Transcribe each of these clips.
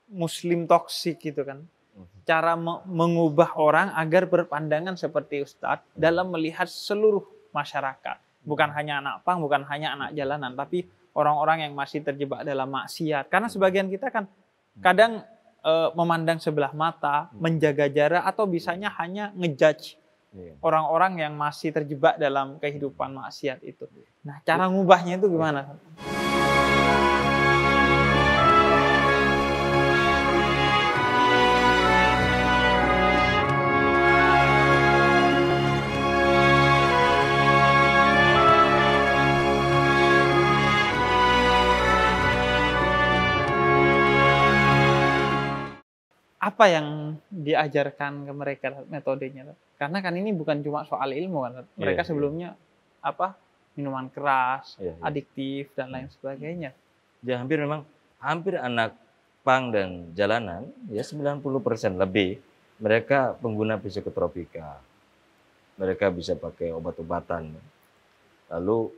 muslim toksik gitu kan. Cara mengubah orang agar berpandangan seperti Ustadz dalam melihat seluruh masyarakat. Bukan hanya anak pang, bukan hanya anak jalanan, tapi orang-orang yang masih terjebak dalam maksiat. Karena sebagian kita kan kadang memandang sebelah mata, menjaga jarak, atau bisanya hanya ngejudge orang-orang yang masih terjebak dalam kehidupan maksiat itu. Nah, cara ngubahnya itu gimana? Apa yang diajarkan ke mereka metodenya? Karena kan ini bukan cuma soal ilmu kan. Mereka sebelumnya minuman keras, adiktif dan lain sebagainya. Ya hampir anak pang dan jalanan ya 90% lebih mereka pengguna psikotropika. Mereka bisa pakai obat-obatan. Lalu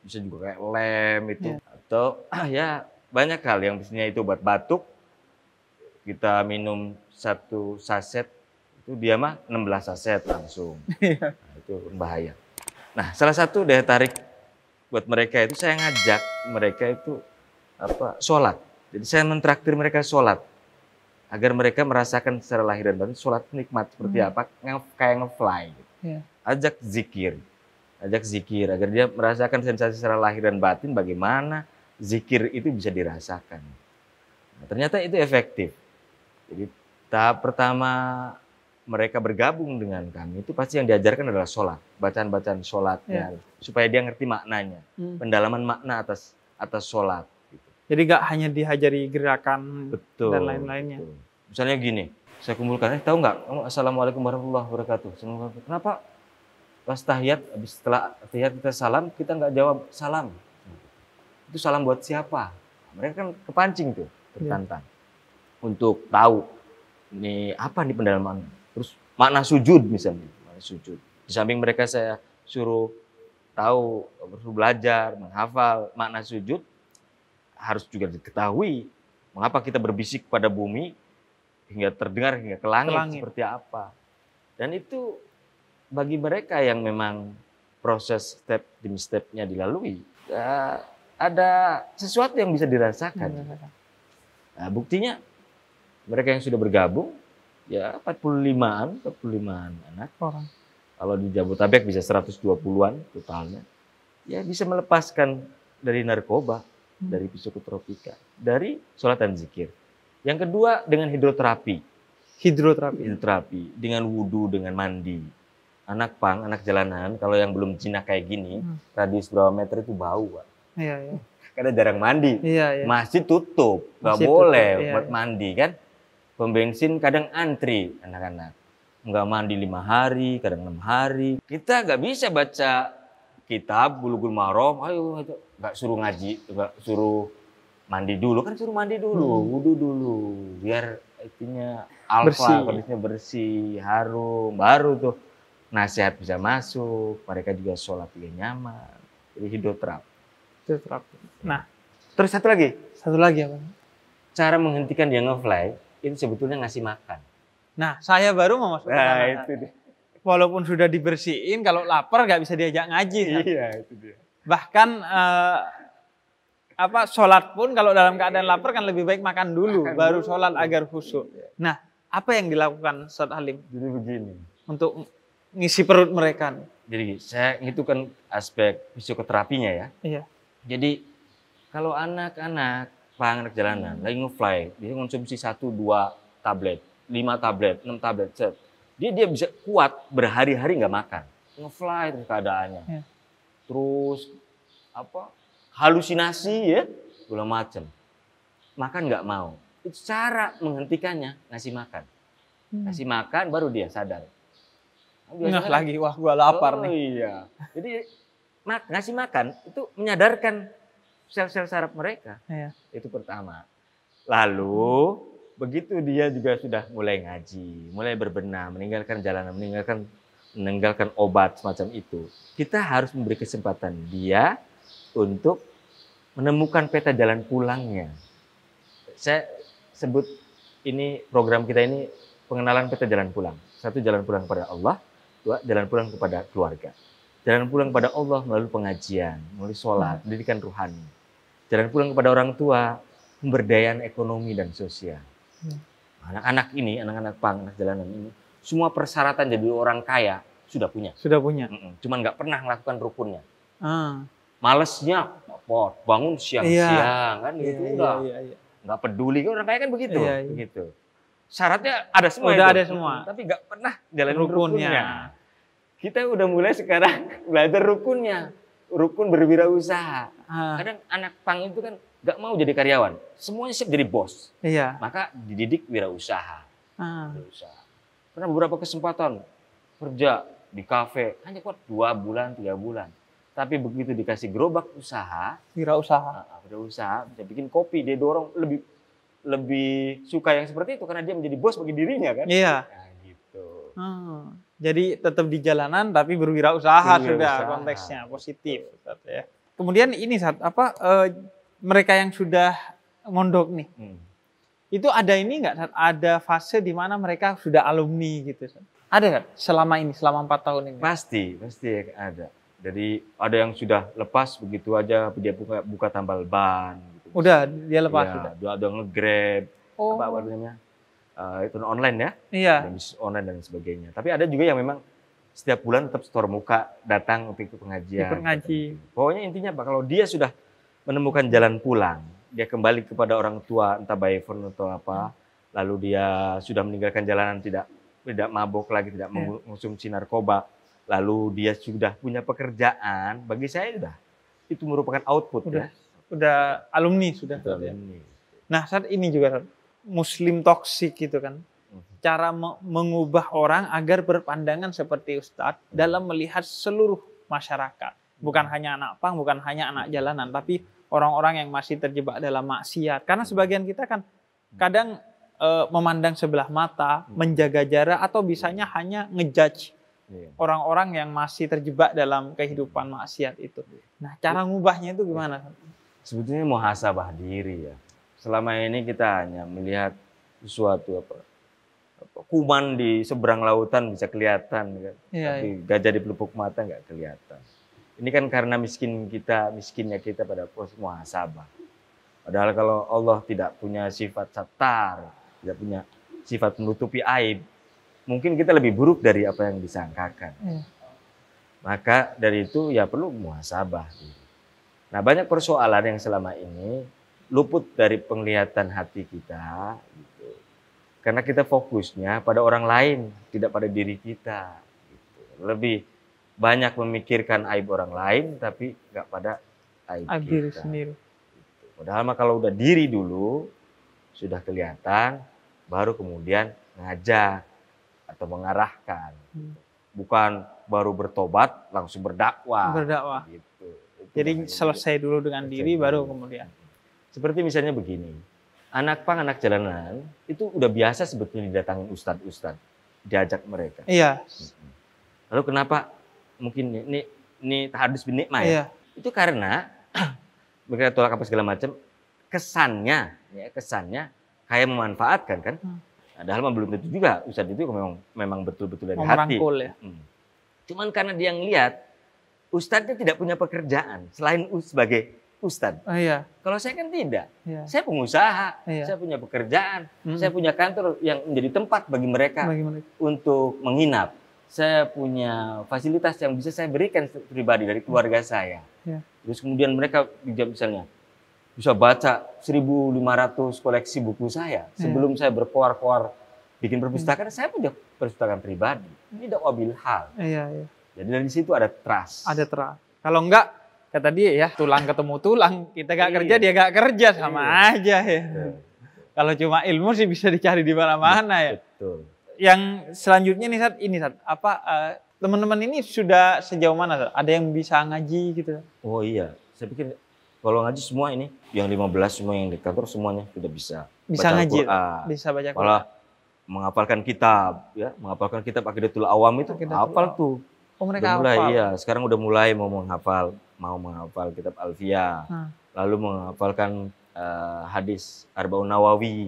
bisa juga kayak lem itu atau ya banyak hal yang biasanya itu obat batuk. Kita minum 1 saset, itu dia mah 16 saset langsung. Nah, itu bahaya. Nah, salah satu daya tarik buat mereka itu saya ngajak mereka itu sholat. Jadi saya mentraktir mereka sholat. Agar mereka merasakan secara lahir dan batin sholat nikmat seperti apa, kayak nge-fly. Gitu. Ajak zikir agar dia merasakan sensasi secara lahir dan batin bagaimana zikir itu bisa dirasakan. Nah, ternyata itu efektif. Jadi tahap pertama mereka bergabung dengan kami itu pasti yang diajarkan adalah sholat, bacaan-bacaan sholatnya, supaya dia ngerti maknanya, pendalaman makna atas sholat. Gitu. Jadi gak hanya dihajari gerakan dan lain-lainnya. Betul. Misalnya gini, saya kumpulkan, tahu nggak, kamu assalamualaikum warahmatullahi wabarakatuh. Kenapa pas tahiyat, habis setelah tahiyat kita salam, kita nggak jawab salam? Itu salam buat siapa? Mereka kan kepancing tuh, tertantang. Untuk tahu ini apa nih pendalaman, terus makna sujud misalnya, makna sujud. Di samping mereka saya suruh tahu, belajar, menghafal makna sujud, harus juga diketahui mengapa kita berbisik pada bumi hingga terdengar hingga ke langit seperti apa. Dan itu bagi mereka yang memang proses step demi stepnya dilalui, ada sesuatu yang bisa dirasakan. Nah, buktinya mereka yang sudah bergabung, ya 45-an anak. Kalau di Jabodetabek bisa 120-an totalnya. Ya bisa melepaskan dari narkoba, dari psikotropika, dari sholat dan zikir. Yang kedua dengan hidroterapi. Hidroterapi dengan wudu, dengan mandi. Anak pang, anak jalanan, kalau yang belum jinak kayak gini, radius berapa meter itu bau, Pak. Iya. Karena jarang mandi. Masjid tutup, nggak boleh buat mandi kan. Pom bensin kadang antri anak-anak. Nggak mandi 5 hari, kadang 6 hari. Kita nggak bisa baca kitab, Bulughul Maram, ayo nggak suruh ngaji, nggak suruh mandi dulu. Kan suruh mandi dulu, wudu dulu. Biar itunya alfa, kondisinya bersih, harum. Baru tuh nasihat bisa masuk. Mereka juga sholat juga nyaman. Jadi hidroterapi. Nah, terus satu lagi apa? Cara menghentikan dia nge-fly itu sebetulnya ngasih makan. Nah, saya baru mau masuk ke sana. Itu dia. Walaupun sudah dibersihin, kalau lapar nggak bisa diajak ngaji. Kan? Iya, itu dia. Bahkan sholat pun kalau dalam keadaan lapar kan lebih baik makan dulu, baru sholat agar khusyuk. Nah, apa yang dilakukan Ustadz Halim? Jadi begini. Untuk ngisi perut mereka. Jadi saya ngitukan aspek psikoterapinya ya. Iya. Jadi kalau anak-anak anak jalanan lagi nge-fly, dia konsumsi 1-2 tablet, 5 tablet, 6 tablet, set. Dia bisa kuat berhari-hari nggak makan, nge-fly terus keadaannya, terus halusinasi ya, segala macam, makan nggak mau. Itu cara menghentikannya, ngasih makan, baru dia sadar. Wah gua lapar nih. Iya, jadi ngasih makan itu menyadarkan sel-sel saraf mereka. Itu pertama. Lalu begitu dia juga sudah mulai ngaji, mulai berbenah, meninggalkan jalanan, meninggalkan obat semacam itu. Kita harus memberi kesempatan dia untuk menemukan peta jalan pulangnya. Saya sebut ini program kita ini pengenalan peta jalan pulang. Satu, jalan pulang kepada Allah. Dua, jalan pulang kepada keluarga. Jalan pulang kepada Allah melalui pengajian, melalui sholat, pendidikan ruhani. Jalan pulang kepada orang tua, pemberdayaan ekonomi dan sosial. Anak-anak ini, anak-anak pang, anak jalanan ini, semua persyaratan jadi orang kaya sudah punya. Sudah punya. Cuman nggak pernah melakukan rukunnya. Ah. Malesnya, bangun siang-siang kan gitu udah. Nggak peduli, orang kaya kan begitu. Begitu. Syaratnya ada semua. Udah itu. ada semua. Tapi nggak pernah jalan rukunnya. Kita udah mulai sekarang belajar rukunnya. Rukun berwirausaha. Kadang anak pang itu kan nggak mau jadi karyawan. Semuanya siap jadi bos. Iya. Maka dididik wirausaha. Wirausaha. Karena beberapa kesempatan kerja di kafe hanya kuat 2 bulan, 3 bulan. Tapi begitu dikasih gerobak usaha, wirausaha bisa bikin kopi, dia dorong lebih suka yang seperti itu karena dia menjadi bos bagi dirinya kan. Iya. Nah, gitu. Jadi tetap di jalanan tapi berwirausaha sudah konteksnya positif. Ya. Kemudian ini mereka yang sudah mondok nih, itu ada ini nggak? Ada fase di mana mereka sudah alumni gitu? Ada nggak selama 4 tahun ini? Pasti ada. Jadi ada yang sudah lepas begitu aja, dia buka tambal ban. Gitu. Udah dia lepas sudah. Dia ada nge-grab, apa namanya? Itu online ya, bisnis online dan sebagainya. Tapi ada juga yang memang setiap bulan tetap setor muka datang untuk ikut pengajian. Pokoknya intinya kalau dia sudah menemukan jalan pulang, dia kembali kepada orang tua entah by phone atau apa, lalu dia sudah meninggalkan jalanan, tidak mabuk lagi, tidak mengonsumsi narkoba, lalu dia sudah punya pekerjaan, bagi saya itu merupakan output udah alumni sudah. Alumni. Nah saat ini juga Muslim toksik gitu kan, cara mengubah orang agar berpandangan seperti Ustadz dalam melihat seluruh masyarakat, bukan hanya anak pang, bukan hanya anak jalanan, tapi orang-orang yang masih terjebak dalam maksiat. Karena sebagian kita kan kadang memandang sebelah mata, menjaga jarak, atau bisanya hanya ngejudge orang-orang yang masih terjebak dalam kehidupan maksiat itu. Nah, cara ngubahnya itu gimana? Sebetulnya muhasabah diri ya. Selama ini kita hanya melihat sesuatu kuman di seberang lautan bisa kelihatan kan. Tapi gajah di pelupuk mata nggak kelihatan. Ini kan karena miskinnya kita pada proses muhasabah. Padahal kalau Allah tidak punya sifat satar, tidak punya sifat menutupi aib, mungkin kita lebih buruk dari apa yang disangkakan. Maka dari itu ya perlu muhasabah. Nah, banyak persoalan yang selama ini luput dari penglihatan hati kita, gitu. Karena kita fokusnya pada orang lain, tidak pada diri kita. Gitu. Lebih banyak memikirkan aib orang lain, tapi nggak pada aib diri kita. Sendiri. Gitu. Padahal kalau udah diri dulu, sudah kelihatan, baru kemudian ngajak atau mengarahkan. Bukan baru bertobat langsung berdakwah. Gitu. Jadi selesai dulu dengan diri baru kemudian. Seperti misalnya begini. Anak pang, anak jalanan itu udah biasa sebetulnya didatangin ustadz, diajak mereka. Iya. Lalu kenapa mungkin ini tahadus bin nikmah ya? Itu karena mereka tolak apa segala macam, kesannya kayak memanfaatkan kan? Padahal belum tentu juga ustadz itu memang betul-betul dari hati. Ya. Cuman karena dia ngelihat ustadznya tidak punya pekerjaan selain sebagai ustadz. Kalau saya kan tidak. Saya pengusaha, saya punya pekerjaan, saya punya kantor yang menjadi tempat bagi mereka untuk menginap. Saya punya fasilitas yang bisa saya berikan pribadi dari keluarga saya. Terus kemudian mereka misalnya bisa baca 1.500 koleksi buku saya. Sebelum saya berkoar-koar bikin perpustakaan, saya punya perpustakaan pribadi. Ini dakwah bil hal. Jadi dari situ ada trust. Ada trust. Kalau enggak, kata dia ya, tulang ketemu tulang, kita gak kerja, dia gak kerja, sama aja ya. Kalau cuma ilmu sih bisa dicari di mana-mana ya. Betul. Yang selanjutnya nih Sat, teman-teman ini sudah sejauh mana Sat? Ada yang bisa ngaji gitu? Oh iya, saya pikir kalau ngaji semua ini, yang 15 semua yang di kantor semuanya sudah bisa. Bisa baca ngaji, Al-Quran. bisa baca Quran. Malah menghafalkan kitab, ya, menghafalkan kitab Aqidatul Awam itu hafal tuh. Oh, mereka mulai, hafal. Iya, sekarang udah mulai mau menghafal kitab Alfiyah, lalu menghafalkan hadis Arba'un Nawawi.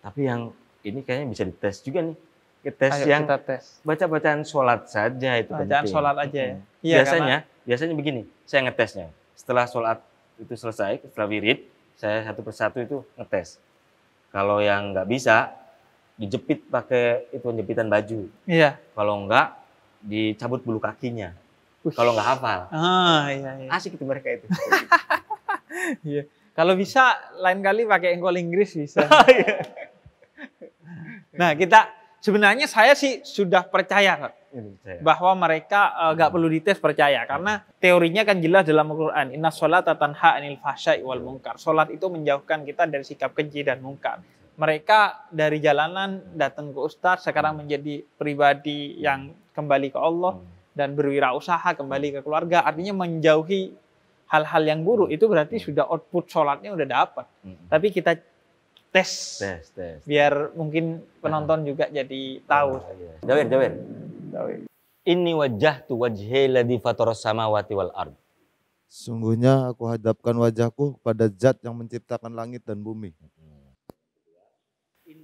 Tapi yang ini kayaknya bisa dites juga nih. Tes Ayo yang kita tes. baca-bacaan sholat saja itu Bacaan penting. sholat aja ya. Iya, Biasanya begini, saya ngetesnya. Setelah sholat itu selesai, setelah wirid, saya satu persatu itu ngetes. Kalau yang nggak bisa, dijepit pakai itu jepitan baju. Iya. Kalau enggak, dicabut bulu kakinya. Kalau nggak hafal. Iya. Asik itu mereka itu. Iya. Kalau bisa lain kali pakai engkol Inggris bisa. Nah, sebenarnya saya sih sudah percaya Kak, bahwa mereka nggak perlu dites, percaya karena teorinya kan jelas dalam Al-Qur'an, inna sholata tanha 'anil fahsya'i wal munkar. Salat itu menjauhkan kita dari sikap keji dan mungkar. Mereka dari jalanan datang ke ustadz, sekarang menjadi pribadi yang kembali ke Allah dan berwirausaha, kembali ke keluarga, artinya menjauhi hal-hal yang buruk. Itu berarti sudah output sholatnya udah dapat. Tapi kita tes. Biar mungkin penonton juga jadi tahu. Jawir. Inni wajjahtu wajhi ladzi fataras samawati wal ard. Sungguhnya aku hadapkan wajahku pada Zat yang menciptakan langit dan bumi.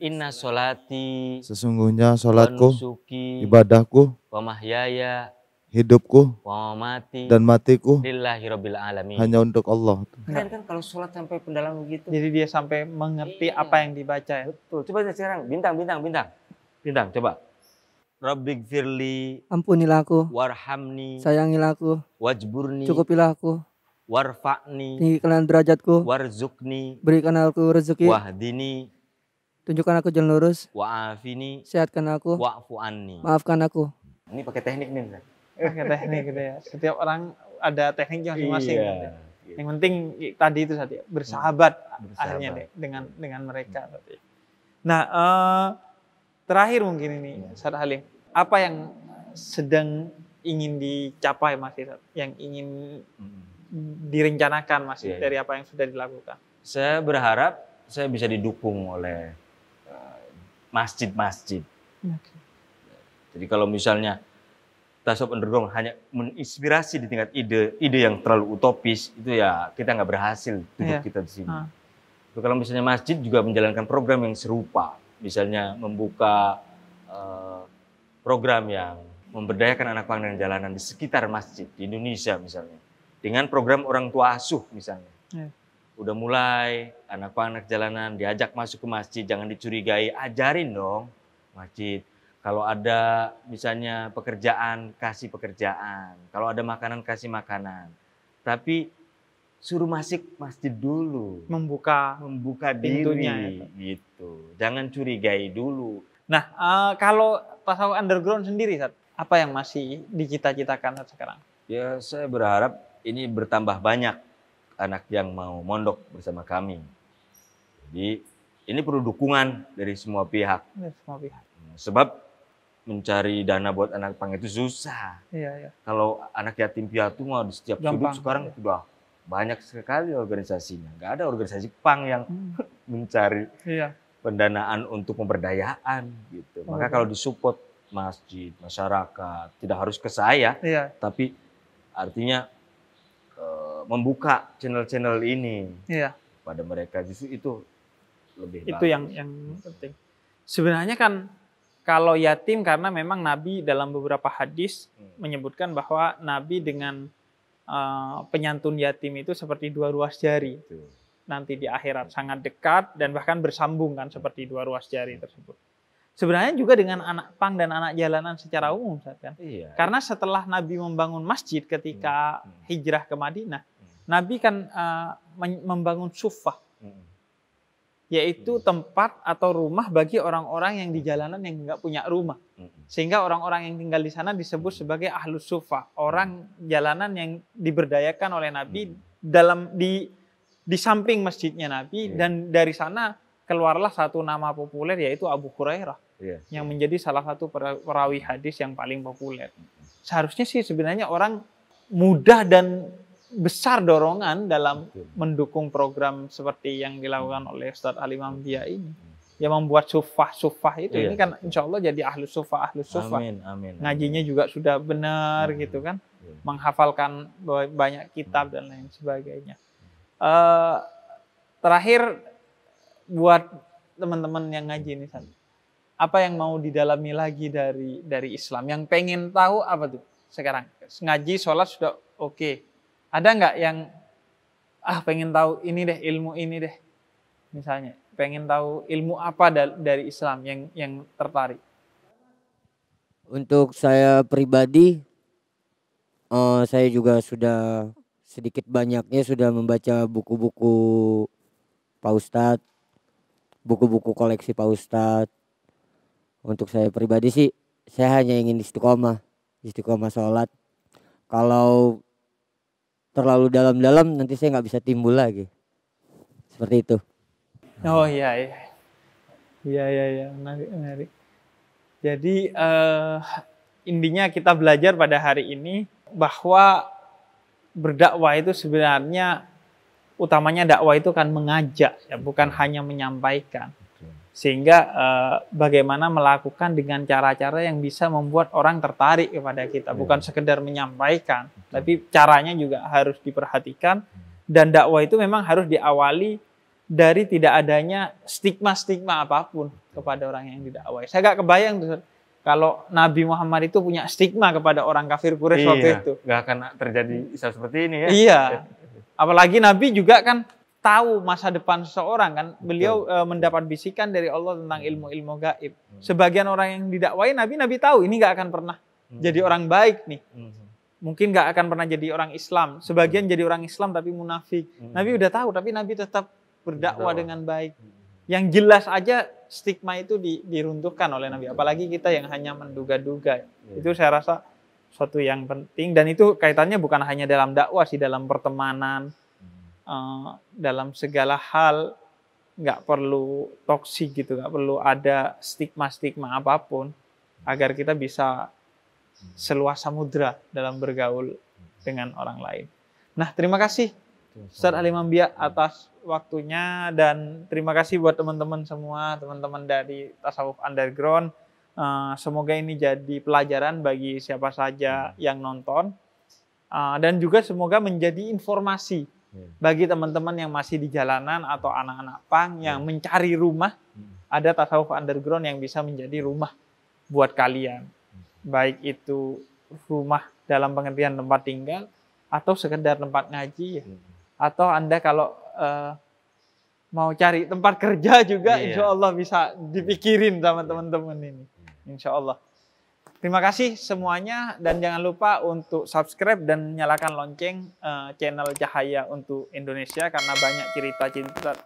Inna sholati, Sesungguhnya salatku, nusuki, ibadahku, wa mahyaya, hidupku, wa mamati, dan matiku lillahi rabbil alamin. hanya untuk Allah. Keren kan kalau sholat sampai pendalam begitu. Jadi dia sampai mengerti apa yang dibaca ya. Betul. Coba sekarang bintang. Coba. Rabbighfirli, Ampunilah aku, warhamni, sayangilah aku, wajburni, cukupilah aku, warfa'ni, tinggikanlah derajatku, warzukni, berikan aku rezeki, wahdini, tunjukkan aku jalan lurus, wa'afini, sehatkan aku, wa'fu anni. maafkan aku. Ini pakai teknik nih. Pakai teknik gitu ya. Setiap orang ada tekniknya masing-masing. Iya. Gitu. Yang penting tadi itu bersahabat akhirnya dengan mereka. Nah, terakhir mungkin ini, Ustaz Halim, apa yang sedang ingin dicapai Mas Irsad, yang ingin direncanakan Mas dari apa yang sudah dilakukan? Saya berharap saya bisa didukung oleh masjid-masjid. Jadi kalau misalnya Tasawuf Underground hanya menginspirasi di tingkat ide yang terlalu utopis, itu ya kita nggak berhasil tubuh kita di sini. Kalau misalnya masjid juga menjalankan program yang serupa, misalnya membuka program yang memberdayakan anak pang dan jalanan di sekitar masjid di Indonesia misalnya, dengan program orang tua asuh misalnya. Udah mulai anak pang anak jalanan diajak masuk ke masjid, jangan dicurigai, ajarin dong masjid. Kalau ada misalnya pekerjaan, kasih pekerjaan. Kalau ada makanan, kasih makanan. Tapi suruh masuk masjid dulu. Membuka pintunya diri, gitu. Jangan curigai dulu. Nah, kalau Tasawuf Underground sendiri, apa yang masih dicita-citakan sekarang? Ya, saya berharap ini bertambah banyak anak yang mau mondok bersama kami. Jadi, ini perlu dukungan dari semua pihak. Sebab mencari dana buat anak pang itu susah. Kalau anak yatim piatu mah di setiap sudut sekarang sudah banyak sekali organisasinya. Nggak ada organisasi pang yang mencari pendanaan untuk pemberdayaan gitu. Maka kalau disupport masjid, masyarakat, tidak harus ke saya, tapi artinya membuka channel-channel ini pada mereka, justru itu lebih itu bagus. Yang penting. Sebenarnya kan kalau yatim, karena memang Nabi dalam beberapa hadis menyebutkan bahwa Nabi dengan penyantun yatim itu seperti dua ruas jari. Nanti di akhirat sangat dekat dan bahkan bersambung kan seperti dua ruas jari tersebut. Sebenarnya juga dengan anak pang dan anak jalanan secara umum kan. Karena setelah Nabi membangun masjid ketika hijrah ke Madinah, Nabi kan membangun suffah. Yaitu tempat atau rumah bagi orang-orang yang di jalanan yang nggak punya rumah. Sehingga orang-orang yang tinggal di sana disebut sebagai ahlus suffah, orang jalanan yang diberdayakan oleh Nabi di samping masjidnya Nabi. Dan dari sana keluarlah satu nama populer, yaitu Abu Hurairah, yang menjadi salah satu perawi hadis yang paling populer. Seharusnya sih sebenarnya orang mudah dan besar dorongan dalam mendukung program seperti yang dilakukan oleh Ustadz Halim Ambia ini. Yang membuat suffah itu, ini kan insya Allah jadi ahlus suffah. Amin. Ngajinya juga sudah benar gitu kan. Menghafalkan banyak kitab dan lain sebagainya. Terakhir buat teman-teman yang ngaji ini, San, apa yang mau didalami lagi dari Islam? Yang pengen tahu apa tuh sekarang? Ngaji, sholat sudah oke. Ada nggak yang pengen tahu ini deh, ilmu ini deh, misalnya pengen tahu ilmu apa dari Islam yang tertarik? Untuk saya pribadi, saya juga sudah sedikit banyaknya sudah membaca buku-buku Pak Ustadz, buku-buku koleksi Pak Ustadz. Untuk saya pribadi sih, saya hanya ingin istiqomah sholat. Kalau terlalu dalam-dalam nanti saya nggak bisa timbul lagi. Seperti itu. Oh iya, menarik. Jadi intinya kita belajar pada hari ini bahwa berdakwah itu sebenarnya utamanya dakwah itu kan mengajak, ya, bukan hanya menyampaikan. Sehingga bagaimana melakukan dengan cara-cara yang bisa membuat orang tertarik kepada kita, bukan sekedar menyampaikan, tapi caranya juga harus diperhatikan. Dan dakwah itu memang harus diawali dari tidak adanya stigma-stigma apapun kepada orang yang didakwai. Saya gak kebayang tuh kalau Nabi Muhammad itu punya stigma kepada orang kafir Quraisy waktu itu. Gak akan terjadi isu seperti ini ya. Iya. Apalagi Nabi juga kan tahu masa depan seseorang kan. Beliau mendapat bisikan dari Allah tentang ilmu-ilmu gaib. Sebagian orang yang didakwai Nabi tahu ini gak akan pernah jadi orang baik nih. Mungkin gak akan pernah jadi orang Islam. Sebagian jadi orang Islam tapi munafik. Nabi udah tahu tapi Nabi tetap berdakwah dengan baik. Yang jelas aja stigma itu diruntuhkan oleh Nabi. Apalagi kita yang hanya menduga-duga. Itu saya rasa suatu yang penting. Dan itu kaitannya bukan hanya dalam dakwah sih, dalam pertemanan, dalam segala hal. Nggak perlu toksik gitu, nggak perlu ada stigma-stigma apapun agar kita bisa seluas samudra dalam bergaul dengan orang lain. Nah, terima kasih Ustadz Halim Ambia atas waktunya, dan terima kasih buat teman-teman semua, teman-teman dari Tasawuf Underground. Semoga ini jadi pelajaran bagi siapa saja yang nonton, dan juga semoga menjadi informasi bagi teman-teman yang masih di jalanan atau anak-anak pang yang mencari rumah. Ada Tasawuf Underground yang bisa menjadi rumah buat kalian, baik itu rumah dalam pengertian tempat tinggal atau sekedar tempat ngaji, atau Anda kalau mau cari tempat kerja juga, insya Allah bisa dipikirin sama teman-teman ini, insya Allah. Terima kasih semuanya, dan jangan lupa untuk subscribe dan nyalakan lonceng channel Cahaya untuk Indonesia, karena banyak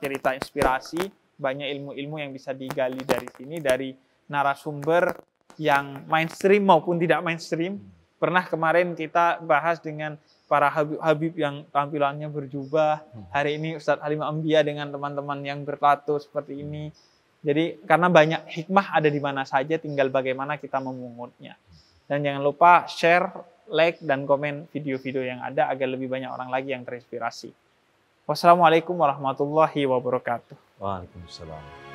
cerita inspirasi, banyak ilmu-ilmu yang bisa digali dari sini, dari narasumber yang mainstream maupun tidak mainstream. Pernah kemarin kita bahas dengan para habib yang tampilannya berjubah. Hari ini Ustadz Halim Ambia dengan teman-teman yang bertato seperti ini. Jadi karena banyak hikmah ada di mana saja, tinggal bagaimana kita memungutnya. Dan jangan lupa share, like, dan komen video-video yang ada agar lebih banyak orang lagi yang terinspirasi. Wassalamualaikum warahmatullahi wabarakatuh. Waalaikumsalam.